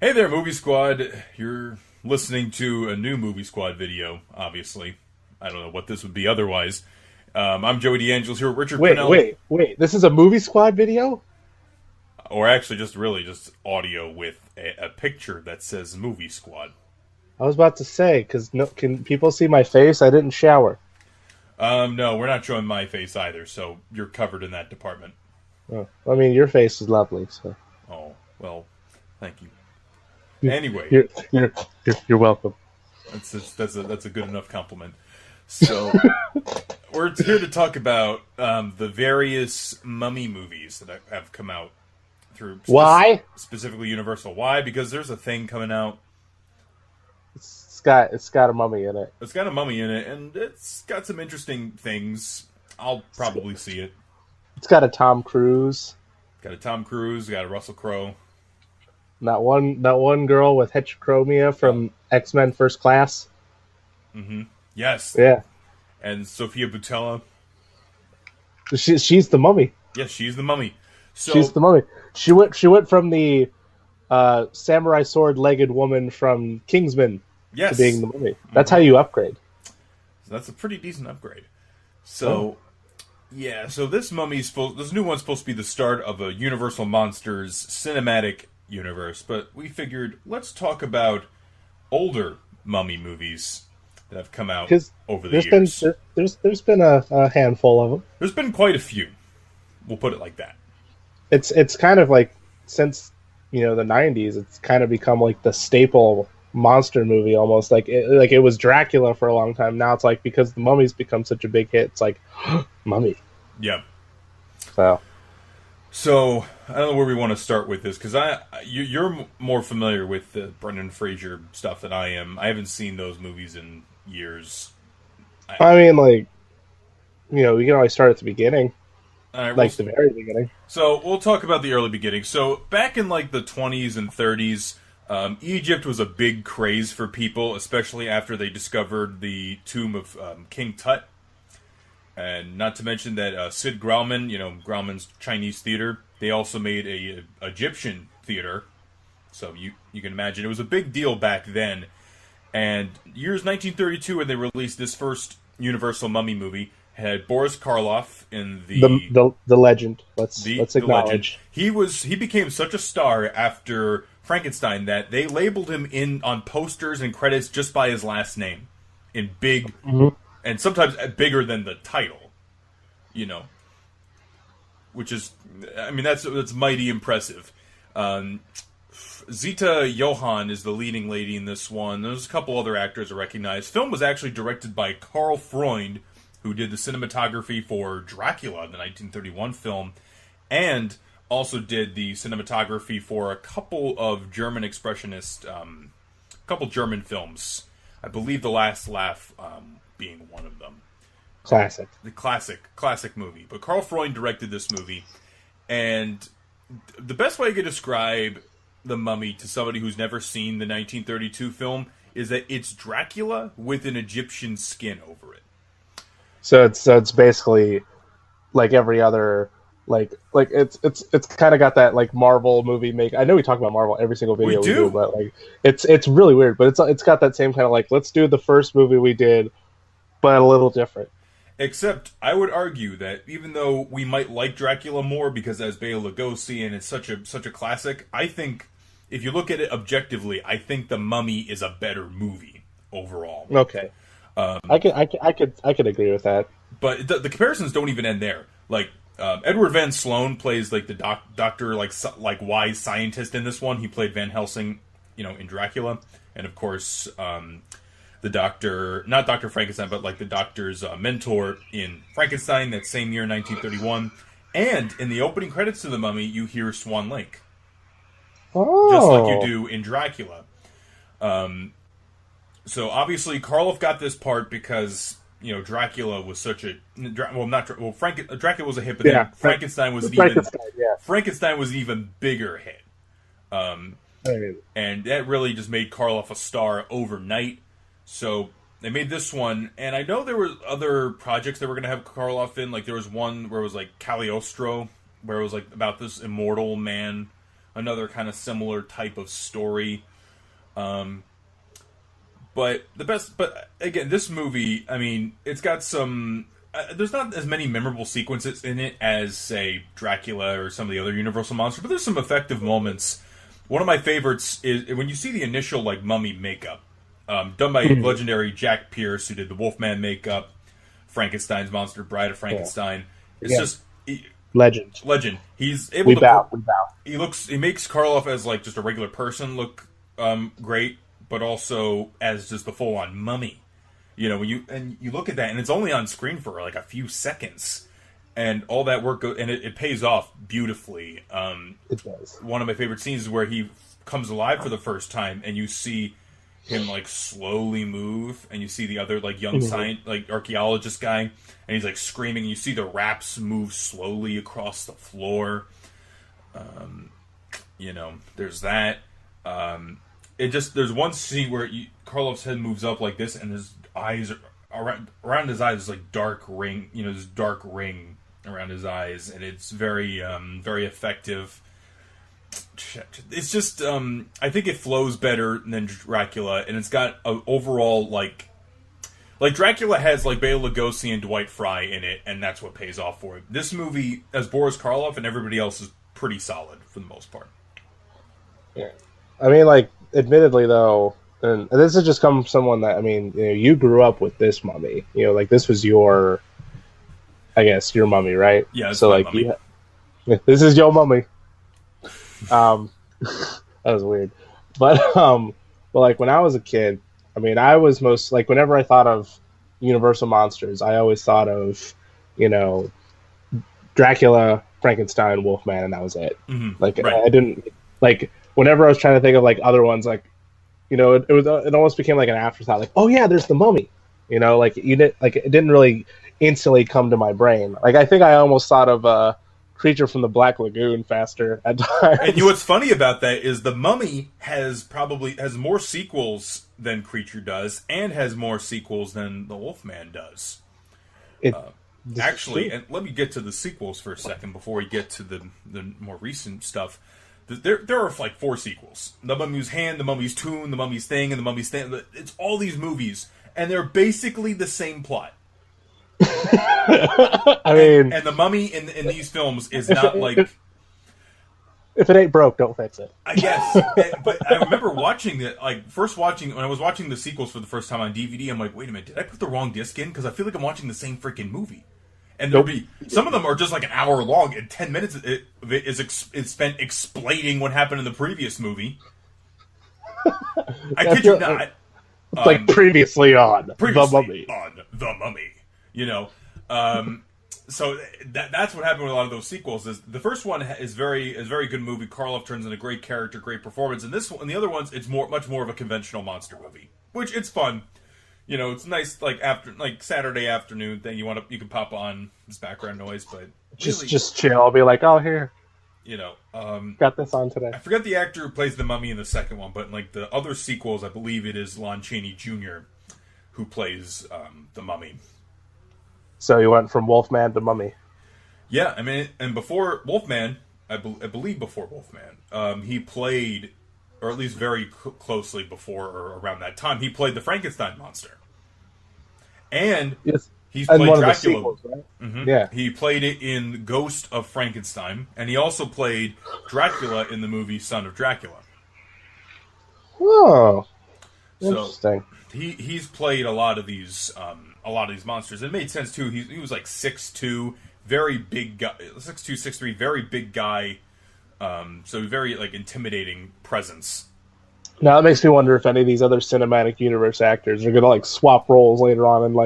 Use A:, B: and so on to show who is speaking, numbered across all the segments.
A: Hey there, Movie Squad. You're listening to a new Movie Squad video, obviously. I don't know what this would be otherwise. I'm Joey DeAngelis here with Richard
B: Wait,
A: Purnell,
B: wait, wait. This is a movie squad video?
A: or actually just audio with a picture that says Movie Squad.
B: I was about to say, because no, can people see my face? I didn't shower.
A: No, we're not showing my face either, so you're covered in that department.
B: Oh, I mean, your face is lovely, so
A: Oh, well, thank you.
B: you're
A: Anyway,
B: you're you're, you're welcome.
A: that's a good enough compliment. So, we're here to talk about the various Mummy movies that have come out through
B: Why?
A: specifically Universal. Why? Because there's a thing coming out.
B: It's got a mummy in it.
A: It's got a mummy in it, and it's got some interesting things. I'll probably see it.
B: It's got a Tom Cruise.
A: Got a Tom Cruise. Got a Russell Crowe.
B: Not one girl with heterochromia from X-Men First Class.
A: Yes,
B: Yeah,
A: and Sophia Boutella.
B: she's the mummy.
A: Yes, she's the mummy.
B: She's
A: So
B: the mummy. She went from the samurai sword-legged woman from Kingsman to being
A: yes,
B: the mummy. That's how you upgrade.
A: so that's a pretty decent upgrade.
B: Oh.
A: So yeah, so this new one's supposed to be the start of a Universal Monsters cinematic universe, but we figured let's talk about older Mummy movies that have come out
B: Because
A: over the
B: there's been
A: years.
B: there's been a handful of them.
A: There's been quite a few. We'll put it like that.
B: It's kind of like since the '90s, it's kind of become like the staple monster movie almost. Like it was Dracula for a long time. Now it's like because the Mummy's become such a big hit, it's like Mummy.
A: Yeah.
B: So
A: So I don't know where we want to start with this because you're more familiar with the Brendan Fraser stuff than I am. I haven't seen those movies in years.
B: I mean, like we can always start at the beginning,
A: All right,
B: like the very beginning.
A: so we'll talk about the early beginning. So back in like the 20s and 30s, Egypt was a big craze for people, especially after they discovered the tomb of King Tut. And not to mention that Sid Grauman, Grauman's Chinese theater, they also made a Egyptian theater. So you can imagine it was a big deal back then. And years 1932, when they released this first Universal Mummy movie, had Boris Karloff in
B: The legend. Let's
A: the legend.
B: acknowledge.
A: He became such a star after Frankenstein that they labeled him in on posters and credits just by his last name, in big, and sometimes bigger than the title. Which is, I mean, that's mighty impressive. Zita Johann is the leading lady in this one. There's a couple other actors I recognize. Film was actually directed by Karl Freund, who did the cinematography for Dracula, the 1931 film, and also did the cinematography for a couple of German expressionist, couple German films. I believe The Last Laugh being one of them.
B: Classic.
A: The classic movie. But Karl Freund directed this movie, and the best way I could describe The Mummy to somebody who's never seen the 1932 film is that it's Dracula with an Egyptian skin over it.
B: So it's basically like every other it's kind of got that like Marvel movie make. I know we talk about Marvel every single video
A: We
B: we
A: do.
B: do, but like it's really weird. But it's got that same kind of like let's do the first movie we did, but a little different.
A: Except, I would argue that even though we might like Dracula more because as Bela Lugosi and it's such a classic, I think if you look at it objectively, I think The Mummy is a better movie overall.
B: Okay, I could agree with that.
A: But the comparisons don't even end there. Like Edward Van Sloan plays like the doctor, like wise scientist in this one. He played Van Helsing, in Dracula, and of course the doctor, not Dr. Frankenstein, but like the doctor's mentor in Frankenstein that same year, 1931. And in the opening credits to The Mummy, you hear Swan Lake, just like you
B: Oh,
A: do in Dracula. So obviously Karloff got this part because Dracula was such a Dracula was a hit, but
B: yeah,
A: then Frankenstein was
B: Frankenstein. Yeah,
A: an even bigger hit,
B: I mean,
A: and that really just made Karloff a star overnight. So they made this one, and I know there were other projects they were going to have Karloff in. Like there was one where it was like Cagliostro, where it was like about this immortal man another kind of similar type of story. But again, this movie, I mean, it's got some. There's not as many memorable sequences in it as, say, Dracula or some of the other Universal monsters, but there's some effective moments. One of my favorites is when you see the initial like mummy makeup, done by legendary Jack Pierce, who did the Wolfman makeup, Frankenstein's monster, Bride of Frankenstein. It's just
B: legend.
A: He's able
B: we
A: to
B: bow.
A: He makes Karloff as like just a regular person look great, but also as just the full on mummy. You know, when you look at that, and it's only on screen for like a few seconds, and all that work and it pays off beautifully.
B: It does.
A: One of my favorite scenes is where he comes alive for the first time, and you see him like slowly move, and you see the other like young archaeologist guy, and he's like screaming. And you see the wraps move slowly across the floor. You know, there's that. There's one scene where Karloff's head moves up like this, and his eyes are around his eyes. There's like dark ring, this dark ring around his eyes, and it's very, very effective. It's just, I think it flows better than Dracula, and it's got an overall like Dracula has like Bela Lugosi and Dwight Fry in it, and that's what pays off for it. This movie, as Boris Karloff and everybody else, is pretty solid for the most part.
B: Yeah, I mean, like, admittedly though, and this has just come from someone that, I mean, you grew up with this mummy. Like, this was your, I guess, your mummy, right?
A: Yeah.
B: So like, this is your mummy. That was weird, but like when I was a kid, I mean, I was most like whenever I thought of Universal monsters, I always thought of, Dracula, Frankenstein, Wolfman, and that was it.
A: Mm-hmm.
B: Like,
A: right.
B: I didn't like whenever I was trying to think of like other ones, like, it almost became like an afterthought. Like, oh yeah, there's the mummy. Like it didn't really instantly come to my brain. Like, I think I almost thought of Creature from the Black Lagoon faster at times.
A: And what's funny about that is the Mummy has more sequels than Creature does, and has more sequels than the Wolfman does. Actually, and let me get to the sequels for a second before we get to the more recent stuff. There are like 4 sequels: The Mummy's Hand, The Mummy's Tomb, The Mummy's Thing, and The Mummy's Thing. It's all these movies, and they're basically the same plot.
B: I mean,
A: and the mummy in these films is not like,
B: if it ain't broke, don't fix it.
A: I guess. But I remember watching it, like when I was watching the sequels for the first time on DVD. I'm like, wait a minute, did I put the wrong disc in? Because I feel like I'm watching the same freaking movie. And there'll be some of them are just like an hour long, and 10 minutes of it is spent explaining what happened in the previous movie. I kid you not.
B: It's like previously on
A: The
B: Mummy.
A: So that's what happened with a lot of those sequels. Is the first one is very good movie. Karloff turns in a great character, great performance. And this one, and the other ones, it's much more of a conventional monster movie, which it's fun. It's nice, like after Saturday afternoon thing. You can pop on this background noise, but
B: just chill. I'll be like, oh, here. Got this on today.
A: I forget the actor who plays the mummy in the second one, but in like the other sequels, I believe it is Lon Chaney Jr. who plays the mummy.
B: So you went from Wolfman to Mummy.
A: Yeah, I mean, and before Wolfman, I believe before Wolfman, he played, or at least very closely before or around that time, he played the Frankenstein monster. And he's played Dracula.
B: Sequels, right?
A: Mm-hmm.
B: Yeah.
A: He played it in Ghost of Frankenstein, and he also played Dracula in the movie Son of Dracula.
B: Oh, interesting.
A: So he's played a lot of these monsters. It made sense too. He was like 6'2", very big guy, 6'2", 6'3", very big guy. So very like intimidating presence.
B: Now that makes me wonder if any of these other cinematic universe actors are gonna like swap roles later on in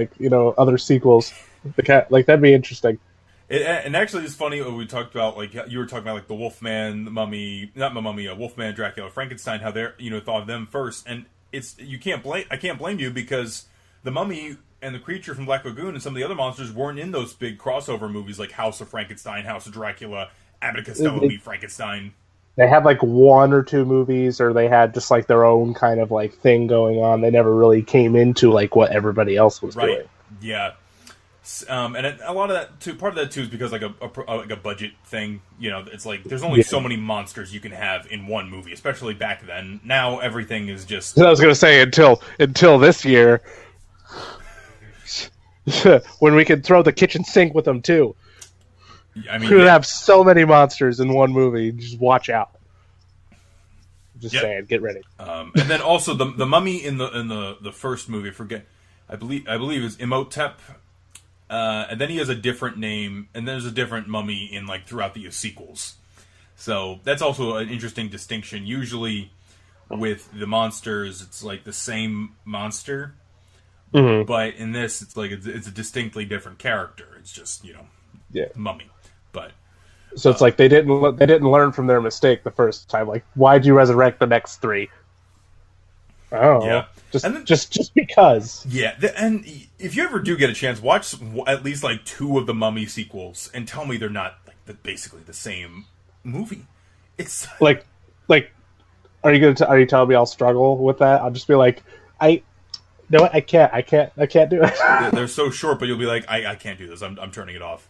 B: other sequels. That'd be interesting.
A: And actually, it's funny what we talked about. Like you were talking about, like the Wolfman, the Mummy, not the Mummy, Wolfman, Dracula, Frankenstein. How they're thought of them first, and I can't blame you, because the Mummy and the Creature from Black Lagoon and some of the other monsters weren't in those big crossover movies like House of Frankenstein, House of Dracula, Abbott and Costello meet Frankenstein.
B: They had like 1 or 2 movies, or they had just like their own kind of like thing going on. They never really came into like what everybody else was doing.
A: Yeah. A lot of that too. Part of that too is because like a budget thing. You know, it's like there's only so many monsters you can have in one movie, especially back then. Now everything is just.
B: I was going to say until this year, when we could throw the kitchen sink with them too.
A: I mean,
B: we could have so many monsters in one movie. Just watch out. Just saying, get ready.
A: And then also the mummy in the first movie. I believe is Imhotep. And then he has a different name, and there's a different mummy in like throughout the sequels. So that's also an interesting distinction. Usually, with the monsters, it's like the same monster, but in this, it's like it's a distinctly different character. It's just mummy. But
B: so it's like they didn't learn from their mistake the first time. Like, why'd you resurrect the next three? Oh, yeah. Just because.
A: Yeah, and if you ever do get a chance, watch at least like 2 of the Mummy sequels and tell me they're not like basically the same movie. It's
B: like, are you telling me I'll struggle with that? I'll just be like, I can't do it.
A: They're so short, but you'll be like, I can't do this. I'm turning it off.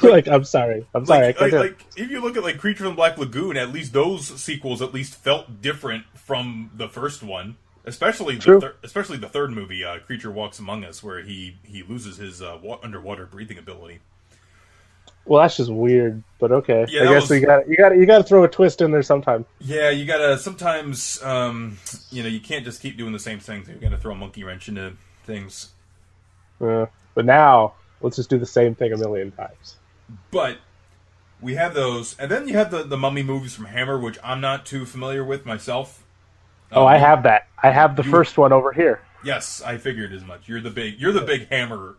B: Like, I'm sorry. I can't do it.
A: If you look at like Creature from the Black Lagoon, at least those sequels at least felt different from the first one. Especially the third movie, Creature Walks Among Us, where he loses his underwater breathing ability.
B: Well, that's just weird, but okay.
A: Yeah,
B: I guess you got to throw a twist in there sometime.
A: Yeah, you gotta sometimes. You can't just keep doing the same things. You gotta throw a monkey wrench into things.
B: But now let's just do the same thing a million times.
A: But we have those, and then you have the Mummy movies from Hammer, which I'm not too familiar with myself.
B: I have that. I have the first one over here.
A: Yes, I figured as much. You're the big Hammer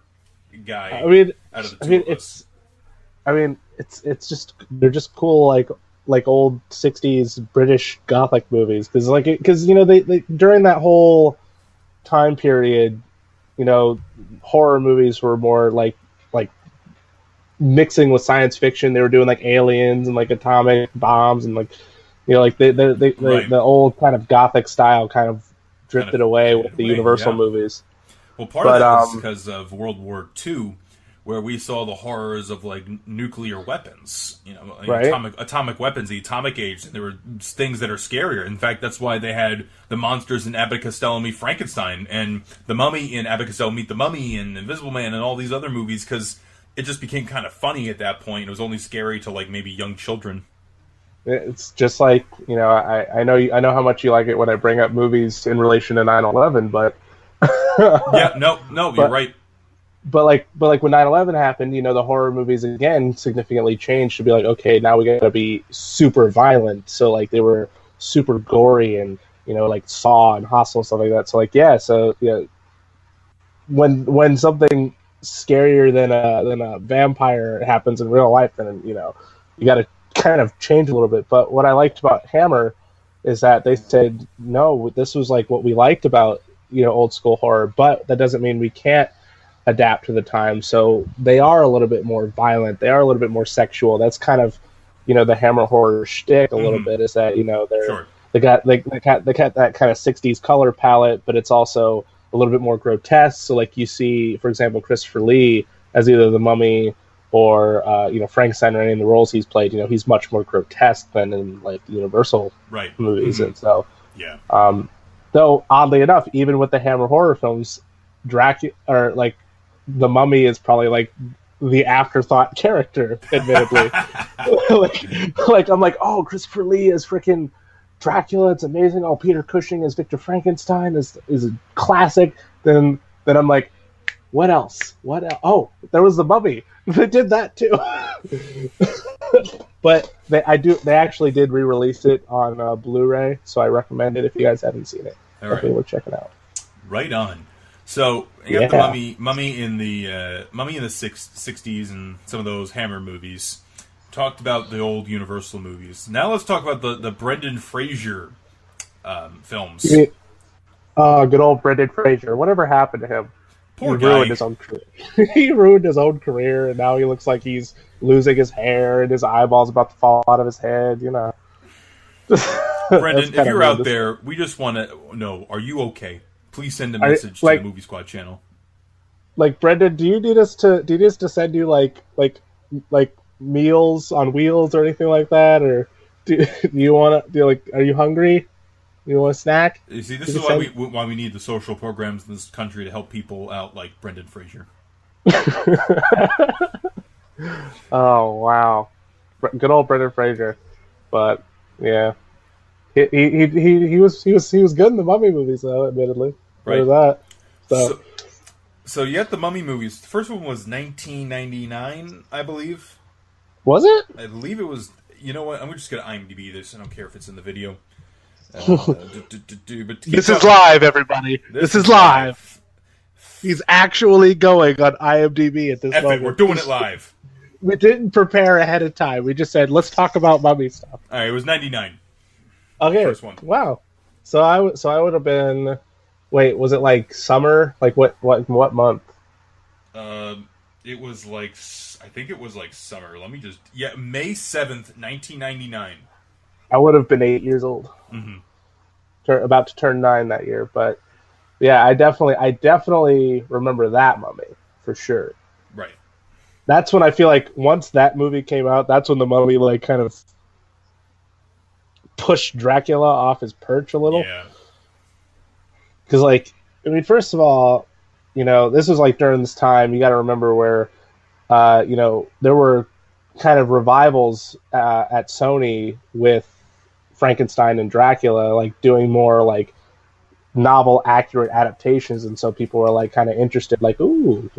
A: guy. Out of the two of us.
B: It's just they're just cool like old 60s British Gothic movies because they during that whole time period, horror movies were more like mixing with science fiction. They were doing like aliens and like atomic bombs and like. The old kind of Gothic style kind of drifted away with the Universal movies.
A: Well, part of that was because of World War II, where we saw the horrors of like nuclear weapons, atomic weapons, the atomic age. And there were things that are scarier. In fact, that's why they had the monsters in Abbott Costello Meet Frankenstein and the Mummy in Abbott Costello Meet the Mummy and Invisible Man and all these other movies because it just became kind of funny at that point. It was only scary to like maybe young children.
B: It's just like I know how much you like it when I bring up movies in relation to 9/11, but
A: you're right.
B: But like when 9/11 happened, the horror movies again significantly changed to be like, okay, now we got to be super violent. So like they were super gory and like Saw and Hostel and stuff like that. So when something scarier than a vampire happens in real life, then you got to kind of change a little bit. But what I liked about Hammer is that they said, no, this was like what we liked about old school horror, but that doesn't mean we can't adapt to the time. So they are a little bit more violent, they are a little bit more sexual. That's kind of the Hammer horror shtick a little bit, is that they got that kind of 60s color palette, but it's also a little bit more grotesque. So like you see, for example, Christopher Lee as either the Mummy or Frankenstein or any of the roles he's played, he's much more grotesque than in like the Universal movies. And so, though oddly enough, even with the Hammer horror films, Dracula or like the Mummy is probably like the afterthought character, admittedly. like I'm like, oh, Christopher Lee is freaking Dracula, it's amazing. Oh, Peter Cushing as Victor Frankenstein is a classic. Then I'm like, what else? Oh, there was the Mummy. They did that too. But they actually did re-release it on Blu-ray, so I recommend it if you guys haven't seen it.
A: All right.
B: Definitely worth checking out.
A: Right on. So you got the Mummy in the 60s and some of those Hammer movies. Talked about the old Universal movies. Now let's talk about the Brendan Fraser films.
B: Good old Brendan Fraser. Whatever happened to him?
A: Poor
B: guy. Ruined his own career. He ruined his own career, and now he looks like he's losing his hair, and his eyeball's about to fall out of his head.
A: Brendan, if you're out there, we just want to know: are you okay? Please send a message to the Movie Squad channel.
B: Like Brendan, do you need us to send you like meals on wheels or anything like that, or do you want to do like are you hungry? You want a snack?
A: You see, this
B: You
A: is
B: can
A: why
B: send-
A: we need the social programs in this country to help people out like Brendan Fraser.
B: Oh wow, good old Brendan Fraser. But yeah, he was good in the Mummy movies though. Admittedly,
A: Right.
B: there's that. So
A: So so you had the Mummy movies. The first one was 1999, I believe.
B: was it?
A: I believe it was. You know what? I'm just gonna IMDb this. I don't care if it's in the video. But keep
B: This is
A: talking.
B: live, everybody. This is live. He's actually going on IMDb at this
A: F it,
B: moment.
A: we're doing it live.
B: We didn't prepare ahead of time. We just said, let's talk about Mummy stuff.
A: All right, it was 99.
B: Okay.
A: First one.
B: Wow. So I would have been. Wait, was it like summer? Like what month?
A: It was like I think it was like summer. Let me just May 7th, 1999.
B: I would have been 8 years old.
A: Mm-hmm.
B: About to turn 9 that year. But yeah, I definitely remember that Mummy for sure.
A: Right.
B: That's when I feel like once that movie came out, that's when the Mummy like kind of pushed Dracula off his perch a little.
A: Yeah.
B: Because, like, I mean, first of all, this was like during this time. You got to remember where, there were kind of revivals at Sony with Frankenstein and Dracula, like doing more like novel, accurate adaptations, and so people were like kind of interested, like, ooh,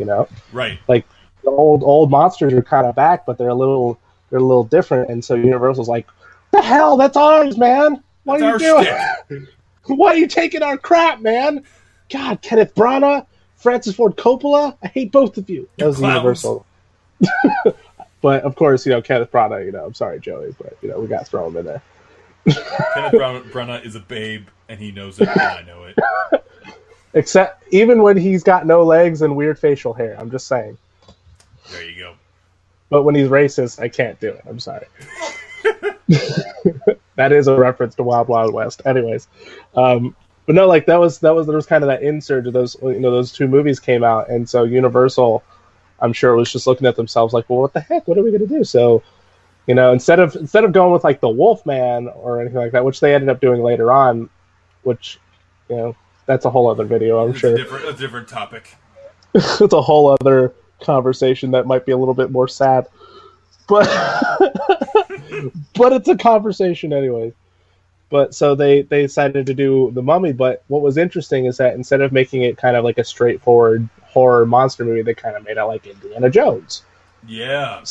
A: Right.
B: like the old monsters are kind of back, but they're a little different, and so Universal's like, the hell, that's ours, man. What
A: That's
B: are you
A: our
B: doing? Why are you taking our crap, man? God, Kenneth Branagh, Francis Ford Coppola, I hate both of you. That was
A: clowns.
B: Universal. But of course, Kenneth Branagh. I'm sorry, Joey, but we got to throw him in there.
A: Kenneth Branagh is a babe, and he knows it, and I know it.
B: Except even when he's got no legs and weird facial hair. I'm just saying.
A: There you go.
B: But when he's racist, I can't do it. I'm sorry. That is a reference to Wild Wild West. Anyways, but no, like there was kind of that insurge of those those two movies came out, and so Universal, I'm sure, was just looking at themselves like, well, what the heck? What are we going to do? So, instead of going with like the Wolfman or anything like that, which they ended up doing later on, which that's a whole other video, I'm sure.
A: A different topic.
B: It's a whole other conversation that might be a little bit more sad, but but it's a conversation anyway. But so they decided to do the Mummy. But what was interesting is that instead of making it kind of like a straightforward horror monster movie, they kind of made it like Indiana Jones.
A: Yeah.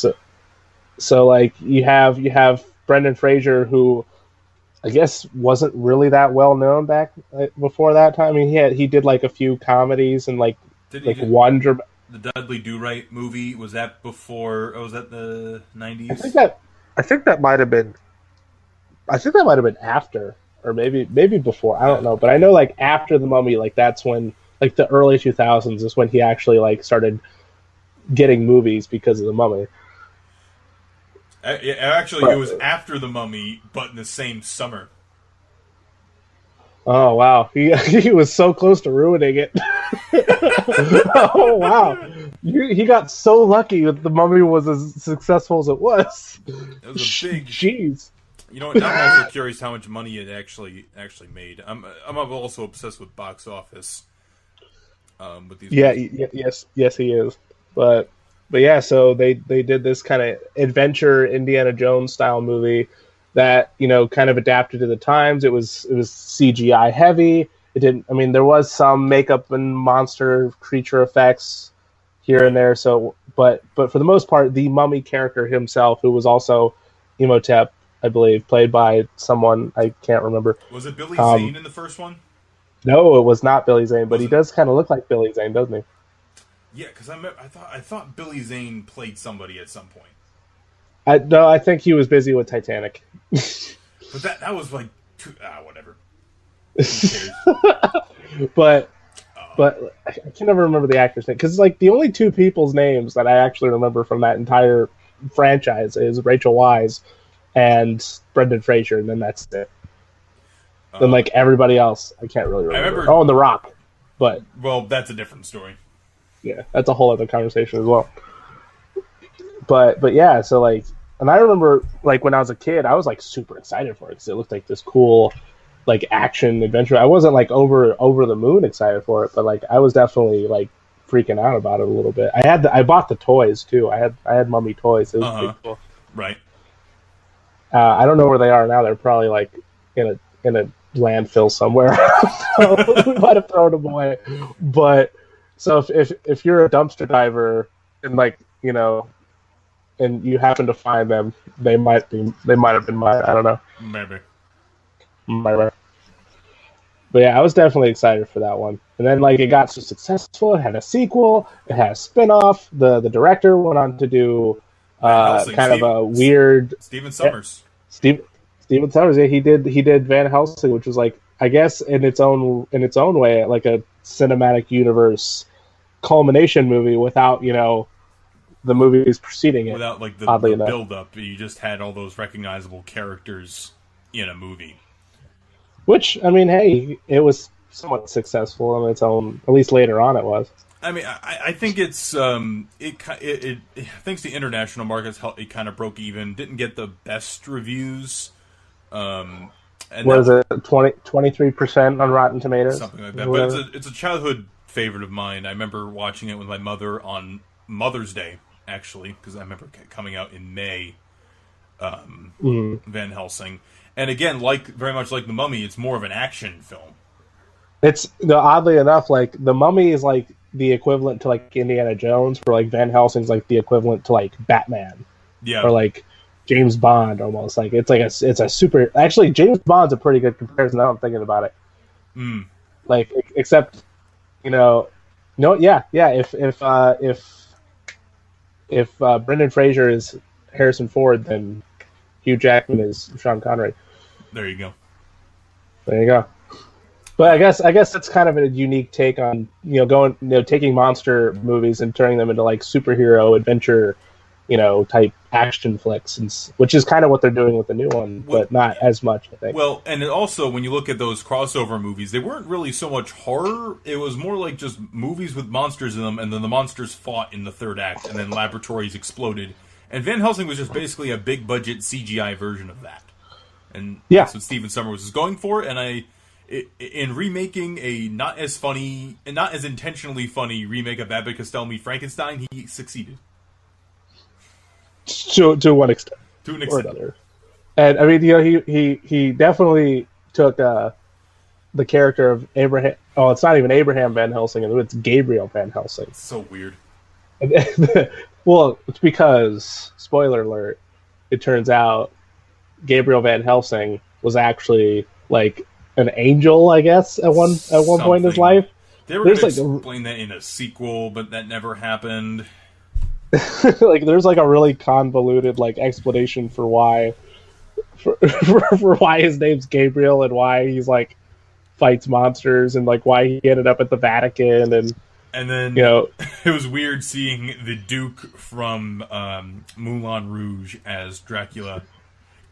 B: So like you have Brendan Fraser, who I guess wasn't really that well known back before that time. I mean, he did like a few comedies and like one.
A: The Dudley Do-Right movie, was that before? Oh, was that the 90s?
B: I think that might have been. I think that might have been after, or maybe before. I don't know, but I know like after the Mummy, like that's when like the early 2000s is when he actually like started getting movies because of the Mummy.
A: Actually, it was after the Mummy, but in the same summer.
B: Oh wow, he was so close to ruining it. Oh wow, he got so lucky that the Mummy was as successful as it was.
A: It was a big.
B: Jeez.
A: You know what? Now I'm also curious how much money it actually made. I'm also obsessed with box office. With these.
B: Yes, he is. But yeah, so they did this kind of adventure Indiana Jones style movie that kind of adapted to the times. It was CGI heavy. It didn't. I mean, there was some makeup and monster creature effects here and there. So, but for the most part, the Mummy character himself, who was also Imhotep, I believe, played by someone I can't remember.
A: Was it Billy Zane in the first one?
B: No, it was not Billy Zane, but he does kind of look like Billy Zane, doesn't he?
A: Yeah, because I thought Billy Zane played somebody at some point.
B: I think he was busy with Titanic.
A: But that was like whatever.
B: But I can never remember the actor's name because like the only two people's names that I actually remember from that entire franchise is Rachel Weisz and Brendan Fraser, and then that's it. Then like everybody else, I can't really remember. And The Rock, but
A: well, that's a different story.
B: yeah, that's a whole other conversation as well. But yeah, so like, and I remember like when I was a kid, I was like super excited for it because it looked like this cool like action adventure. I wasn't like over the moon excited for it, but like I was definitely like freaking out about it a little bit. I bought the toys too. I had Mummy toys. It was pretty cool.
A: Right.
B: I don't know where they are now. They're probably like in a landfill somewhere. So we might have thrown them away. But so if you're a dumpster diver and like and you happen to find them, they might have been mine. I don't know.
A: Maybe.
B: But yeah, I was definitely excited for that one. And then like it got so successful, it had a sequel, it had a spin-off. The director went on to do of a weird
A: Steven Sommers.
B: Steven Sommers, yeah, he did Van Helsing, which was like, I guess in its own way like a cinematic universe culmination movie without, the movies preceding it.
A: Without like the build up. You just had all those recognizable characters in a movie.
B: Which, I mean, hey, it was somewhat successful on its own. At least later on, it was.
A: I mean, I think it's thanks to international markets, it kind of broke even. Didn't get the best reviews. And
B: what is it? 23% on Rotten Tomatoes,
A: something like that. But it's a childhood favorite of mine. I remember watching it with my mother on Mother's Day, actually, because I remember coming out in May. Van Helsing. And again, very much like The Mummy, it's more of an action film.
B: It's oddly enough, like The Mummy is like the equivalent to like Indiana Jones, where like Van Helsing's like the equivalent to like Batman, or like James Bond almost. Like it's a super. Actually, James Bond's a pretty good comparison. Now I'm thinking about it. Like except, if Brendan Fraser is Harrison Ford, then Hugh Jackman is Sean Connery.
A: There you
B: go. But I guess that's kind of a unique take on taking monster movies and turning them into like superhero adventure, type action flicks, which is kind of what they're doing with the new one, but not as much, I think.
A: Well, and also when you look at those crossover movies, they weren't really so much horror. It was more like just movies with monsters in them, and then the monsters fought in the third act, and then laboratories exploded. And Van Helsing was just basically a big budget CGI version of that. And that's what Steven Sommers was going for. And in remaking a not as funny and not as intentionally funny remake of Abbott Costello Meets Frankenstein, he succeeded.
B: To one extent.
A: To an extent.
B: Or another. And I mean, he definitely took the character of Abraham. Oh, it's not even Abraham Van Helsing, it's Gabriel Van Helsing.
A: It's so weird.
B: Well, it's because, spoiler alert, it turns out Gabriel Van Helsing was actually like an angel, I guess, at one point in his life.
A: They were going to explain that in a sequel, but that never happened.
B: Like, there's like a really convoluted like explanation for why his name's Gabriel and why he's like fights monsters and like why he ended up at the Vatican
A: and then it was weird seeing the Duke from Moulin Rouge as Dracula.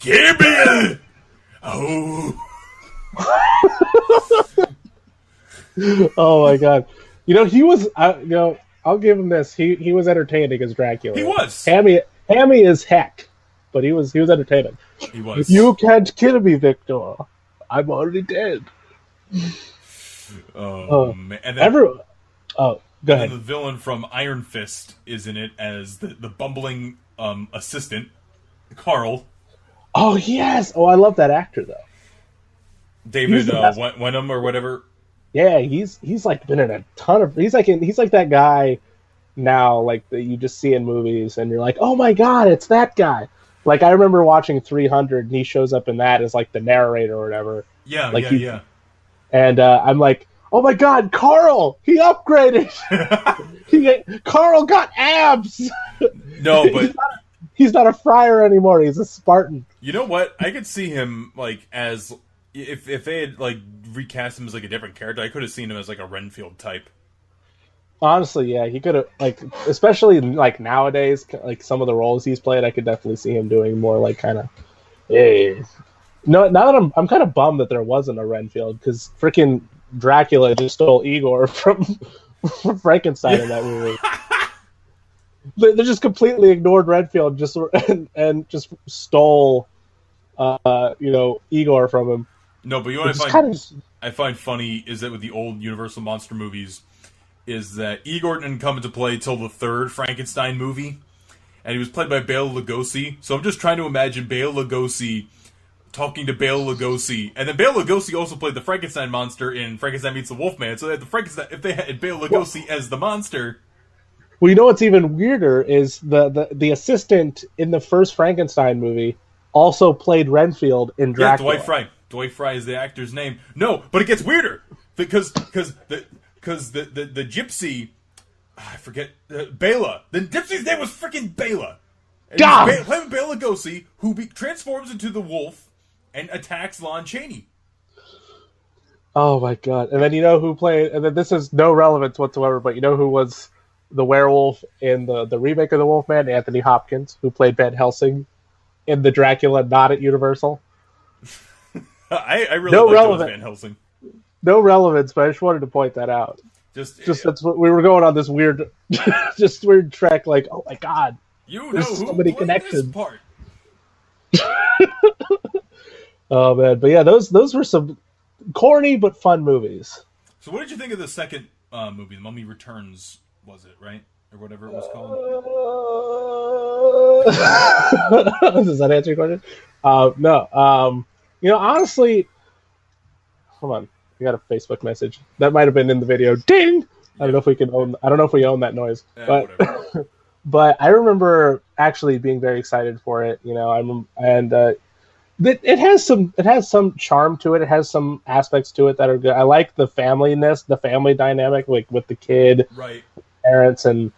A: Gabriel! Oh.
B: Oh my god. He was I'll give him this. He was entertaining as Dracula.
A: He was.
B: Hammy is heck, but he was entertaining.
A: He was.
B: You can't kill me, Victor. I'm already dead.
A: Oh man. And then,
B: go ahead.
A: And the villain from Iron Fist is in it as the bumbling assistant, Carl.
B: Oh yes. Oh, I love that actor though.
A: David Wenham or whatever.
B: Yeah, he's like been in a ton of. He's like that guy now, like that you just see in movies, and you're like, oh my god, it's that guy. Like I remember watching 300, and he shows up in that as like the narrator or whatever.
A: Yeah,
B: like
A: yeah.
B: And I'm like, oh my god, Carl, he upgraded. Carl got abs.
A: No, but
B: he's not a friar anymore. He's a Spartan.
A: You know what? I could see him like as. If they had like recast him as like a different character, I could have seen him as like a Renfield type.
B: Honestly, yeah, he could have like, especially like nowadays, like some of the roles he's played, I could definitely see him doing more like kind of. Hey. No, now that I'm kind of bummed that there wasn't a Renfield because freaking Dracula just stole Igor from Frankenstein in that movie. They just completely ignored Renfield, and just stole, Igor from him.
A: No, but you know what I find funny is that with the old Universal monster movies, is that Igor didn't come into play till the third Frankenstein movie, and he was played by Bela Lugosi. So I'm just trying to imagine Bela Lugosi talking to Bela Lugosi, and then Bela Lugosi also played the Frankenstein monster in Frankenstein Meets the Wolfman. So if they had Bela Lugosi as the monster.
B: Well, you know what's even weirder is the assistant in the first Frankenstein movie also played Renfield in Dracula.
A: Yeah, Dwight Fry. Dwight Fry is the actor's name. No, but it gets weirder because the gypsy, I forget, Bela. The gypsy's name was freaking Bela. God, played Bela Lugosi, who transforms into the wolf and attacks Lon Chaney.
B: Oh my god! And then you know who played? And then this has no relevance whatsoever. But you know who was the werewolf in the remake of the Wolfman? Anthony Hopkins, who played Van Helsing in the Dracula not at Universal.
A: I really liked it was Van Helsing.
B: No relevance, but I just wanted to point that out. Just that's what we were going on this weird, just weird trek. Like, oh my god,
A: there's so many connections. This part.
B: Oh man, but yeah, those were some corny but fun movies.
A: So, what did you think of the second movie, The Mummy Returns? Was it right or whatever it was called?
B: Does that answer your question? No. Honestly, hold on. I got a Facebook message that might have been in the video. Ding! I don't know if we own that noise, but but I remember actually being very excited for it. It has some charm to it. It has some aspects to it that are good. I like the family dynamic, like with the kid,
A: right?
B: Parents, and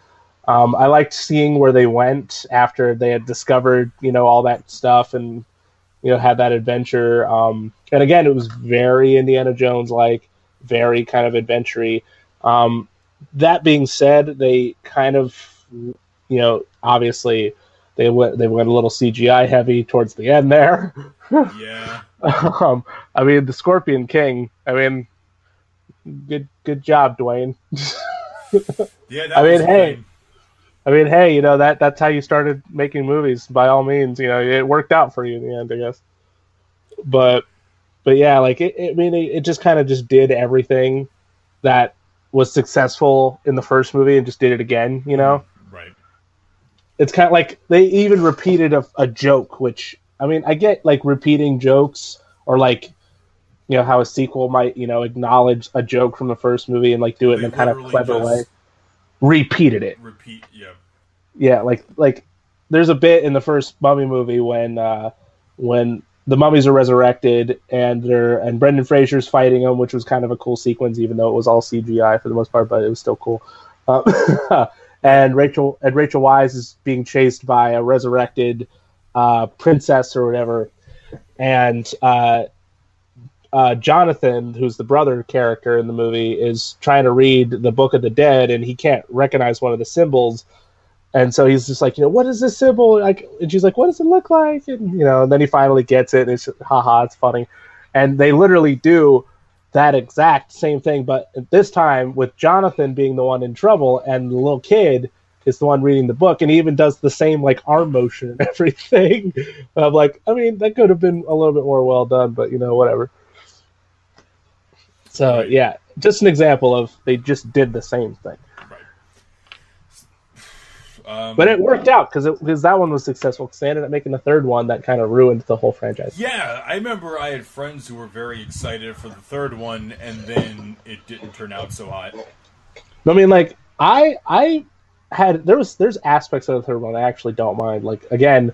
B: I liked seeing where they went after they had discovered, all that stuff, and had that adventure. And again, it was very Indiana Jones like, very kind of adventure-y. That being said, they kind of, obviously they went a little CGI heavy towards the end there.
A: Yeah.
B: The Scorpion King. Good job, Dwayne.
A: Yeah. Hey,
B: that's how you started making movies. By all means, it worked out for you in the end, I guess. But yeah, like it just kind of just did everything that was successful in the first movie and just did it again.
A: Right.
B: It's kind of like they even repeated a joke, which I get like repeating jokes or like how a sequel might acknowledge a joke from the first movie and like do it in a kind of clever way. Repeated it. Yeah, like there's a bit in the first Mummy movie when the mummies are resurrected and Brendan Fraser's fighting them, which was kind of a cool sequence, even though it was all CGI for the most part, but it was still cool. And Rachel Weisz is being chased by a resurrected princess or whatever, and Jonathan, who's the brother character in the movie, is trying to read the Book of the Dead, and he can't recognize one of the symbols. And so he's just like, what is this symbol? Like, and she's like, what does it look like? And and then he finally gets it, and it's just, haha, it's funny. And they literally do that exact same thing, but this time with Jonathan being the one in trouble, and the little kid is the one reading the book, and he even does the same like arm motion and everything. I'm like, that could have been a little bit more well done, but whatever. So yeah, just an example of they just did the same thing. But it worked out because that one was successful. Because they ended up making a third one that kind of ruined the whole franchise.
A: Yeah, I remember I had friends who were very excited for the third one, and then it didn't turn out so hot.
B: There's aspects of the third one I actually don't mind. Like again,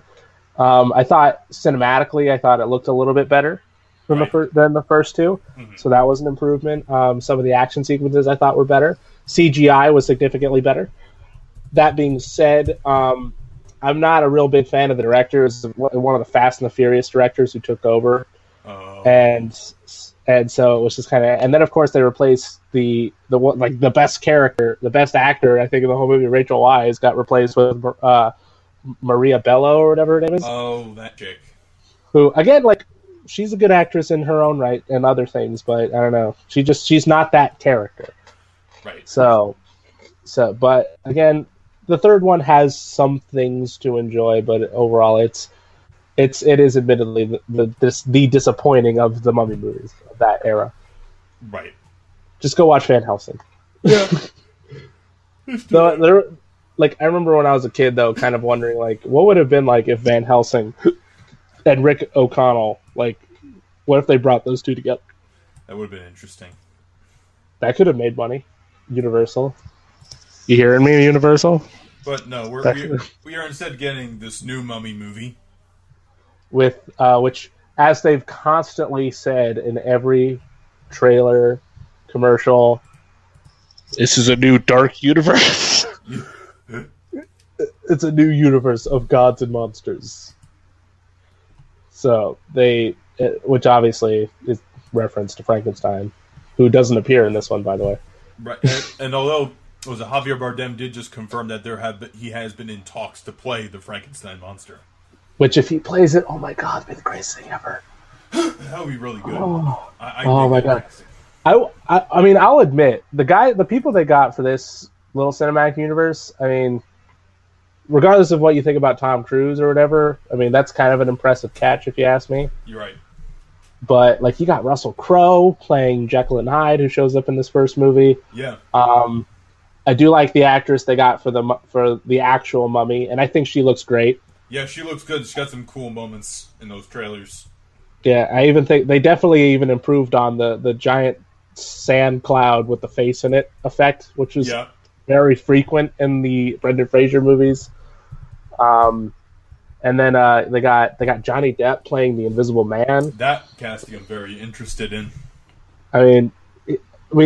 B: I thought cinematically, it looked a little bit better than the first two, so that was an improvement. Some of the action sequences I thought were better. CGI was significantly better. That being said, I'm not a real big fan of the director. It's one of the Fast and the Furious directors who took over, and so it was just kind of. And then of course they replaced the best actor I think in the whole movie, Rachel Weisz, got replaced with Maria Bello or whatever her name is.
A: Oh, that chick.
B: Who again, like, she's a good actress in her own right and other things, but I don't know. She's not that character.
A: Right.
B: So. So, but again, the third one has some things to enjoy, but overall, it is admittedly the disappointing of the Mummy movies of that era.
A: Right.
B: Just go watch Van Helsing.
A: Yeah.
B: Like I remember when I was a kid, though, kind of wondering like what would have been like if Van Helsing and Rick O'Connell, like, what if they brought those two together?
A: That would have been interesting.
B: That could have made money. Universal. You hearing me, Universal?
A: But no, we are instead getting this new Mummy movie.
B: With which, as they've constantly said in every trailer, commercial, this is a new dark universe. It's a new universe of gods and monsters. So which obviously is reference to Frankenstein, who doesn't appear in this one, by the way.
A: Right, and although Javier Bardem did just confirm that he has been in talks to play the Frankenstein monster.
B: Which, if he plays it, oh my god, it'd be the greatest thing ever.
A: That would be really good.
B: Oh my god. I mean, I'll admit, the people they got for this little cinematic universe, I mean, regardless of what you think about Tom Cruise or whatever, I mean, that's kind of an impressive catch if you ask me.
A: You're right.
B: But, like, you got Russell Crowe playing Jekyll and Hyde, who shows up in this first movie.
A: Yeah.
B: I do like the actress they got for the actual Mummy, and I think she looks great.
A: Yeah, she looks good. She's got some cool moments in those trailers.
B: Yeah, I even think they definitely even improved on the giant sand cloud with the face in it effect, which was very frequent in the Brendan Fraser movies. And then they got Johnny Depp playing the Invisible Man.
A: That casting I'm very interested in.
B: I mean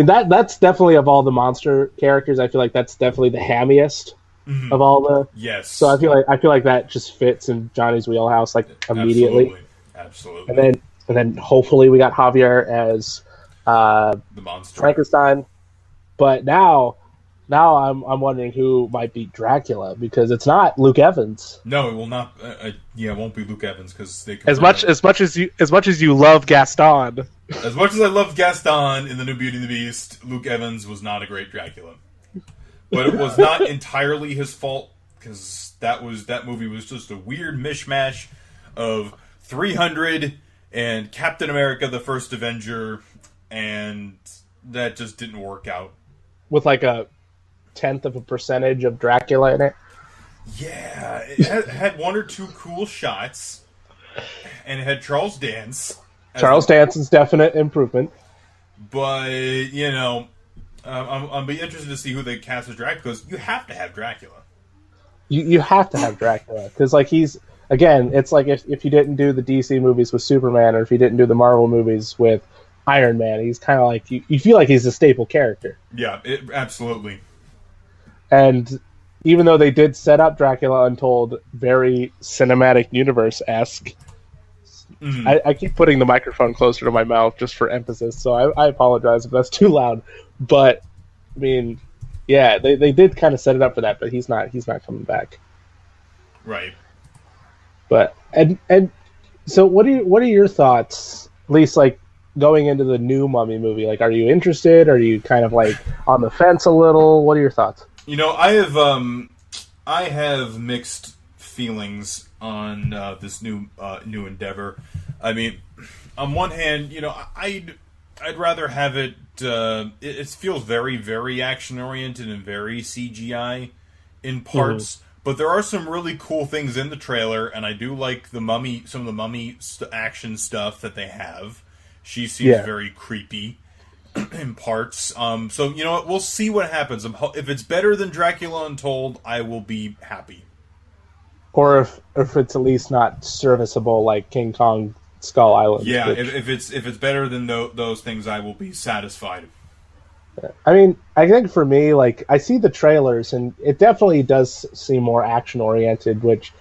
B: that's definitely, of all the monster characters, I feel like that's definitely the hammiest of all the.
A: Yes.
B: So I feel like that just fits in Johnny's wheelhouse like immediately.
A: Absolutely.
B: And then hopefully we got Javier as
A: the monster
B: Frankenstein. But now I'm wondering who might beat Dracula, because it's not Luke Evans.
A: No, it will not. It won't be Luke Evans, because they
B: as much as you love Gaston.
A: As much as I love Gaston in the new Beauty and the Beast, Luke Evans was not a great Dracula. But it was not entirely his fault, because that movie was just a weird mishmash of 300 and Captain America: The First Avenger, and that just didn't work out.
B: With like a 0.1% of Dracula in it.
A: Yeah, it had one or two cool shots, and it had Charles Dance.
B: Charles Dance's definite improvement.
A: But, I'm be interested to see who they cast as Dracula, because you have to have Dracula.
B: You have to have Dracula, because like it's like if you didn't do the DC movies with Superman, or if you didn't do the Marvel movies with Iron Man, he's kind of like, you feel like he's a staple character.
A: Yeah, absolutely.
B: And even though they did set up Dracula Untold very cinematic universe-esque, I keep putting the microphone closer to my mouth just for emphasis, so I apologize if that's too loud. But, I mean, yeah, they did kind of set it up for that, but he's not coming back.
A: Right.
B: But, and so what are your thoughts, at least, like, going into the new Mummy movie? Like, are you interested? Are you kind of, like, on the fence a little? What are your thoughts?
A: I have mixed feelings on this new endeavor. I mean, on one hand, I'd rather have it. It feels very, very action oriented and very CGI in parts, but there are some really cool things in the trailer, and I do like some of the Mummy action stuff that they have. She seems very creepy in parts. So, you know what? We'll see what happens. If it's better than Dracula Untold, I will be happy.
B: Or if it's at least not serviceable like King Kong Skull Island.
A: Yeah, if it's better than those things, I will be satisfied.
B: I mean, I think for me, like, I see the trailers, and it definitely does seem more action-oriented, which,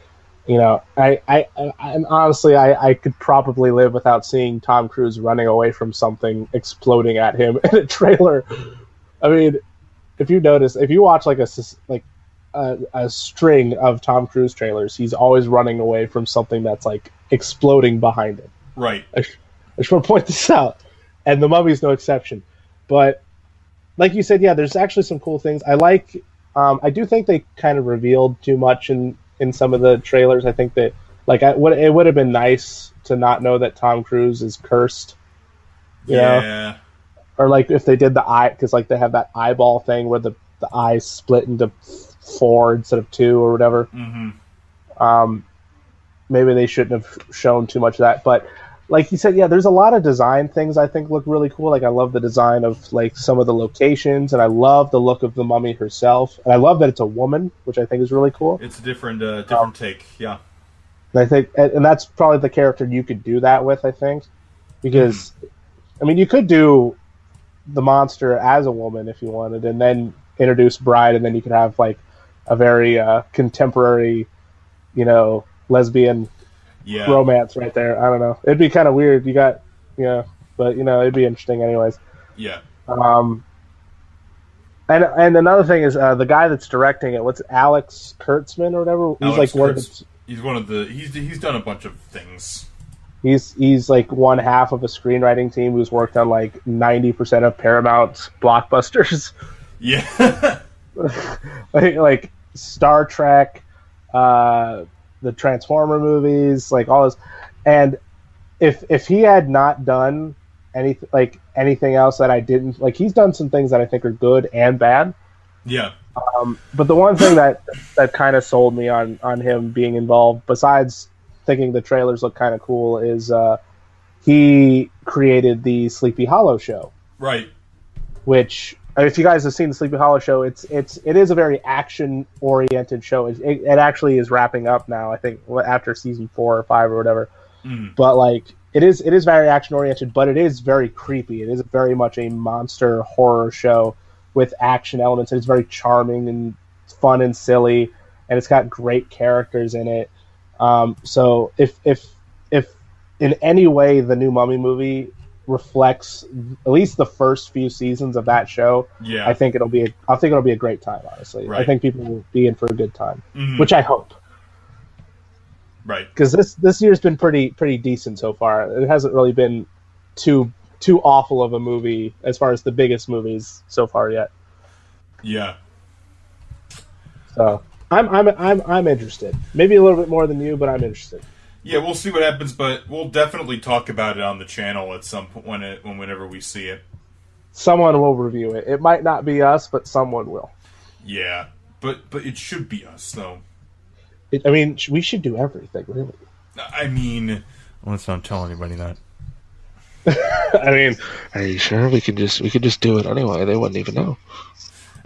B: I honestly, I could probably live without seeing Tom Cruise running away from something exploding at him in a trailer. I mean, if you watch like a string of Tom Cruise trailers, he's always running away from something that's like exploding behind him.
A: Right.
B: I just want to point this out, and the Mummy's no exception. But like you said, yeah, there's actually some cool things. I like I do think they kind of revealed too much in some of the trailers. I think that it would have been nice to not know that Tom Cruise is cursed. You know? Or like if they did the eye, because like they have that eyeball thing where the eyes split into 4 instead of 2 or whatever.
A: Mm-hmm.
B: Maybe they shouldn't have shown too much of that, but like you said, yeah, there's a lot of design things I think look really cool. Like I love the design of like some of the locations, and I love the look of the mummy herself, and I love that it's a woman, which I think is really cool.
A: It's a different take, yeah.
B: And I think, and that's probably the character you could do that with. I think because, I mean, you could do the monster as a woman if you wanted, and then introduce Bride, and then you could have like a very contemporary, lesbian romance right there. I don't know. It'd be kind of weird. You got, but it'd be interesting anyways.
A: Yeah.
B: And another thing is the guy that's directing it. What's Alex Kurtzman or whatever?
A: He's one of the. He's done a bunch of things.
B: He's like one half of a screenwriting team who's worked on like 90% of Paramount's blockbusters.
A: Yeah.
B: like Star Trek, the Transformer movies, like all this. And if he had not done anything else that I didn't like, he's done some things that I think are good and bad.
A: Yeah.
B: But the one thing that kind of sold me on him being involved, besides thinking the trailers look kind of cool, is he created the Sleepy Hollow show.
A: Right.
B: Which, if you guys have seen the Sleepy Hollow show, it is a very action oriented show. It actually is wrapping up now, I think, after season 4 or 5 or whatever. But like it is very action oriented, but it is very creepy. It is very much a monster horror show with action elements. It's very charming and fun and silly, and it's got great characters in it. So if in any way the new Mummy movie reflects at least the first few seasons of that show, I think it'll be a great time. Honestly, right. I think people will be in for a good time, which I hope.
A: Right.
B: Because this year's been pretty decent so far. It hasn't really been too awful of a movie as far as the biggest movies so far yet.
A: Yeah.
B: So I'm interested. Maybe a little bit more than you, but I'm interested.
A: Yeah, we'll see what happens, but we'll definitely talk about it on the channel at some point whenever we see it.
B: Someone will review it. It might not be us, but someone will.
A: Yeah, but it should be us, though.
B: We should do everything, really.
A: I mean, let's not tell anybody that.
B: I mean, are you sure we could just do it anyway? They wouldn't even know.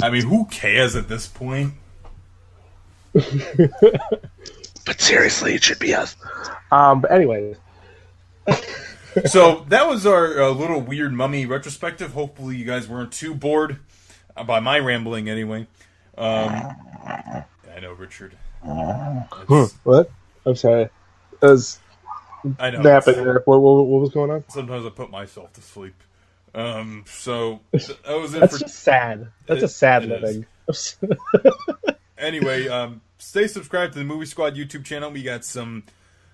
A: I mean, who cares at this point?
B: But seriously, it should be us. But anyway.
A: So that was our little weird Mummy retrospective. Hopefully you guys weren't too bored by my rambling anyway. I know, Richard.
B: What? I'm sorry.
A: I know.
B: Napping there. What was going on?
A: Sometimes I put myself to sleep. So that was it.
B: That's just sad. That's a sad living.
A: Anyway, stay subscribed to the Movie Squad YouTube channel. We got some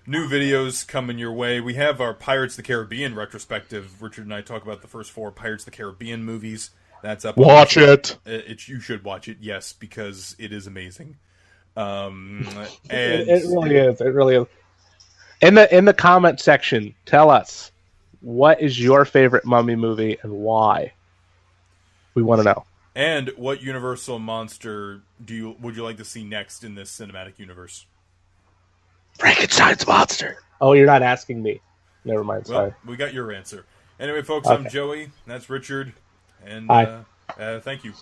A: new videos coming your way. We have our Pirates of the Caribbean retrospective. Richard and I talk about the first 4 Pirates of the Caribbean movies. That's up.
B: Watch it.
A: You should watch it, yes, because it is amazing. And
B: it really is. It really is. In the comment section, tell us, what is your favorite Mummy movie and why? We want to know.
A: And what Universal monster would you like to see next in this cinematic universe?
B: Frankenstein's monster. Oh, you're not asking me. Never mind. Sorry.
A: Well, we got your answer. Anyway, folks,
B: okay.
A: I'm Joey. That's Richard. And
B: Hi.
A: Thank you.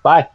B: Bye.